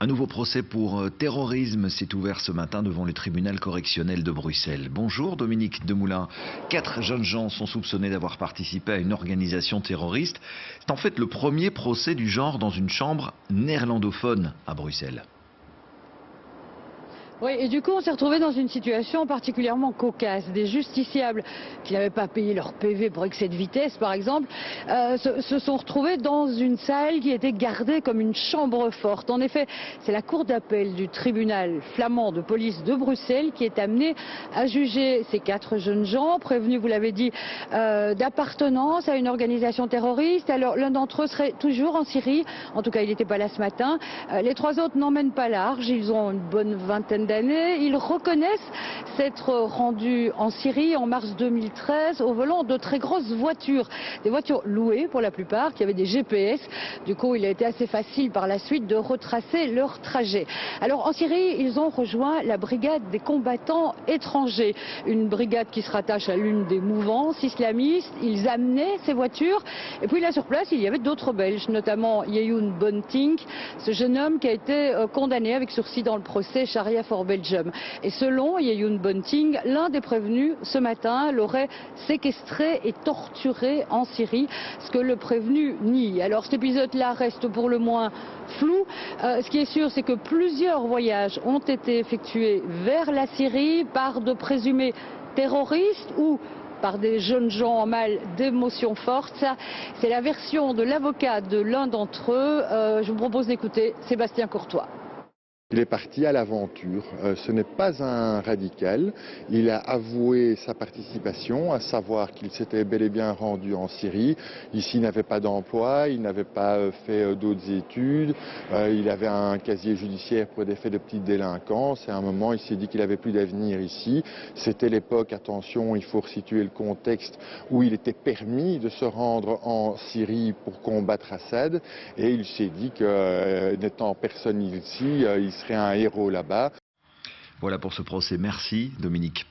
Un nouveau procès pour terrorisme s'est ouvert ce matin devant le tribunal correctionnel de Bruxelles. Bonjour Dominique Demoulin. 4 jeunes gens sont soupçonnés d'avoir participé à une organisation terroriste. C'est en fait le premier procès du genre dans une chambre néerlandophone à Bruxelles. Oui, et du coup, on s'est retrouvé dans une situation particulièrement cocasse. Des justiciables qui n'avaient pas payé leur PV pour excès de vitesse, par exemple, se sont retrouvés dans une salle qui était gardée comme une chambre forte. En effet, c'est la cour d'appel du tribunal flamand de police de Bruxelles qui est amenée à juger ces 4 jeunes gens, prévenus, vous l'avez dit, d'appartenance à une organisation terroriste. Alors, l'un d'entre eux serait toujours en Syrie. En tout cas, il n'était pas là ce matin. Les 3 autres n'emmènent pas large. Ils ont une bonne vingtaine d'années. Ils reconnaissent s'être rendus en Syrie en mars 2013 au volant de très grosses voitures, des voitures louées pour la plupart, qui avaient des GPS. Du coup, il a été assez facile par la suite de retracer leur trajet. Alors en Syrie, ils ont rejoint la brigade des combattants étrangers, une brigade qui se rattache à l'une des mouvances islamistes. Ils amenaient ces voitures et puis là sur place, il y avait d'autres Belges, notamment Yeyoun Bontink, ce jeune homme qui a été condamné avec sursis dans le procès Sharia for Belgium. Et selon Yeyoun Bontink, l'un des prévenus ce matin l'aurait séquestré et torturé en Syrie, ce que le prévenu nie. Alors cet épisode-là reste pour le moins flou. Ce qui est sûr, c'est que plusieurs voyages ont été effectués vers la Syrie par de présumés terroristes ou par des jeunes gens en mal d'émotions fortes. Ça, c'est la version de l'avocat de l'un d'entre eux. Je vous propose d'écouter Sébastien Courtois. Il est parti à l'aventure. Ce n'est pas un radical. Il a avoué sa participation, à savoir qu'il s'était bel et bien rendu en Syrie. Ici, il n'avait pas d'emploi, il n'avait pas fait d'autres études. Il avait un casier judiciaire pour des faits de petite délinquance. Et à un moment, il s'est dit qu'il n'avait plus d'avenir ici. C'était l'époque, attention, il faut resituer le contexte, où il était permis de se rendre en Syrie pour combattre Assad. Et il s'est dit que, n'étant personne ici, il serait un héros là-bas. Voilà pour ce procès. Merci Dominique.